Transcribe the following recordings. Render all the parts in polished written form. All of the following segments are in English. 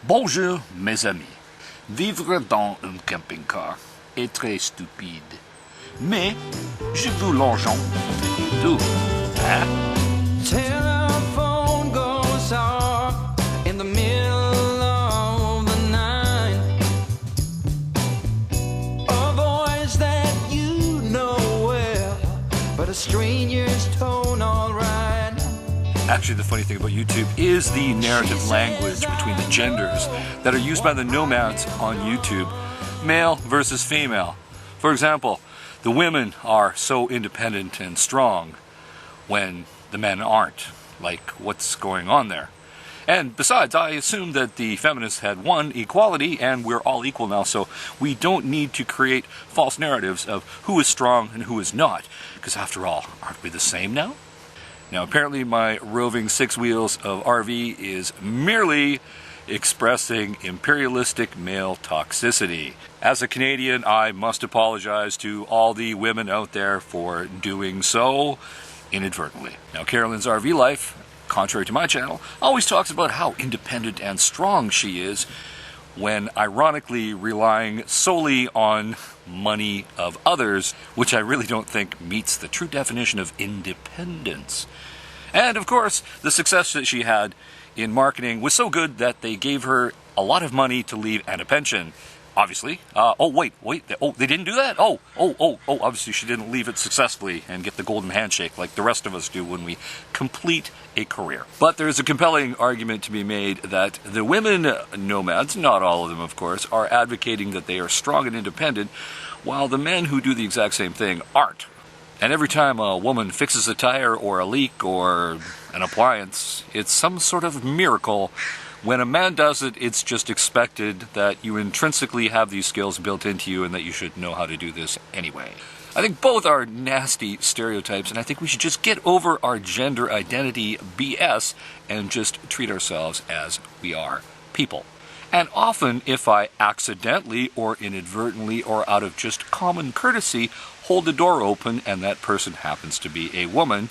Bonjour mes amis. Vivre dans un camping-car est très stupide. Mais je vous l'enjoins tout. Hein? Telephone goes off in the middle of the night. A voice that you know well, but a stranger's tone alright. Actually, the funny thing about YouTube is the narrative language between the genders that are used by the nomads on YouTube, male versus female. For example, the women are so independent and strong when the men aren't. Like, what's going on there? And besides, I assume that the feminists had won equality and we're all equal now, so we don't need to create false narratives of who is strong and who is not, because after all, aren't we the same now? Now, apparently my roving six wheels of RV is merely expressing imperialistic male toxicity. As a Canadian, I must apologize to all the women out there for doing so inadvertently. Now, Carolyn's RV life, contrary to my channel, always talks about how independent and strong she is when ironically relying solely on money of others, which I really don't think meets the true definition of independence. And of course, the success that she had in marketing was so good that they gave her a lot of money to leave and a pension. Obviously. They didn't do that? Obviously she didn't leave it successfully and get the golden handshake like the rest of us do when we complete a career. But there is a compelling argument to be made that the women nomads, not all of them of course, are advocating that they are strong and independent, while the men who do the exact same thing aren't. And every time a woman fixes a tire or a leak or an appliance, it's some sort of miracle. When a man does it, it's just expected that you intrinsically have these skills built into you and that you should know how to do this anyway. I think both are nasty stereotypes, and I think we should just get over our gender identity BS and just treat ourselves as we are, people. And often, if I accidentally or inadvertently or out of just common courtesy hold the door open and that person happens to be a woman,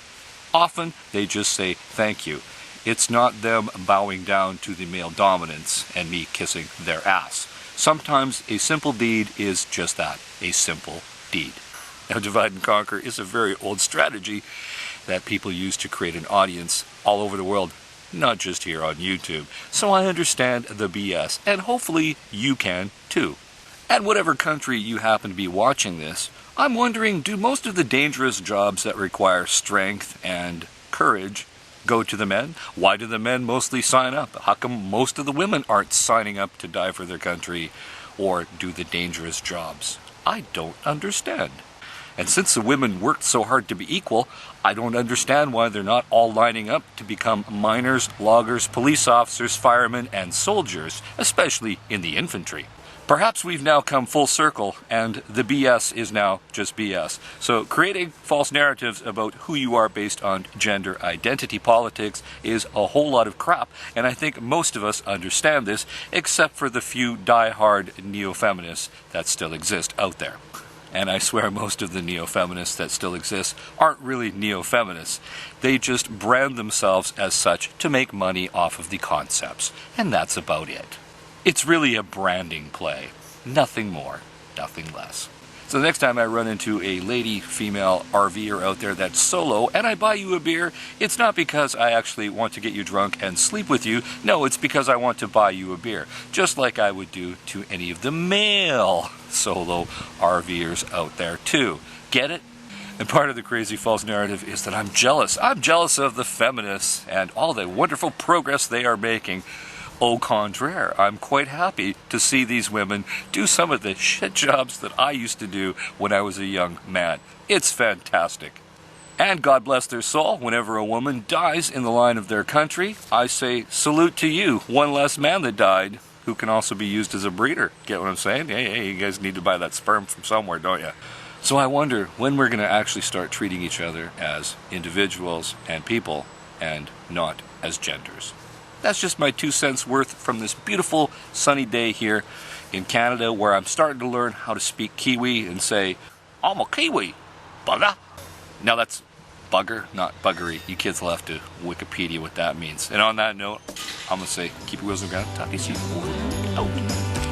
often they just say thank you. It's not them bowing down to the male dominance and me kissing their ass. Sometimes a simple deed is just that, a simple deed. Now, divide and conquer is a very old strategy that people use to create an audience all over the world, not just here on YouTube. So I understand the BS, and hopefully you can too. And whatever country you happen to be watching this, I'm wondering, do most of the dangerous jobs that require strength and courage go to the men? Why do the men mostly sign up? How come most of the women aren't signing up to die for their country or do the dangerous jobs? I don't understand. And since the women worked so hard to be equal, I don't understand why they're not all lining up to become miners, loggers, police officers, firemen, and soldiers, especially in the infantry. Perhaps we've now come full circle and the BS is now just BS. So creating false narratives about who you are based on gender identity politics is a whole lot of crap, and I think most of us understand this, except for the few die-hard neo-feminists that still exist out there. And I swear most of the neo-feminists that still exist aren't really neo-feminists. They just brand themselves as such to make money off of the concepts, and that's about it. It's really a branding play. Nothing more, nothing less. So the next time I run into a lady, female RVer out there that's solo and I buy you a beer, it's not because I actually want to get you drunk and sleep with you. No, it's because I want to buy you a beer. Just like I would do to any of the male solo RVers out there too. Get it? And part of the crazy false narrative is that I'm jealous. I'm jealous of the feminists and all the wonderful progress they are making. Au contraire, I'm quite happy to see these women do some of the shit jobs that I used to do when I was a young man. It's fantastic. And God bless their soul, whenever a woman dies in the line of their country, I say salute to you, one less man that died, who can also be used as a breeder. Get what I'm saying? Hey, you guys need to buy that sperm from somewhere, don't you? So I wonder when we're going to actually start treating each other as individuals and people and not as genders. That's just my 2 cents worth from this beautiful sunny day here in Canada, where I'm starting to learn how to speak Kiwi and say, I'm a Kiwi, brother. Now that's bugger, not buggery. You kids will have to Wikipedia what that means. And on that note, I'm going to say, keep your wheels on the ground. Talk to you soon. Over. Out.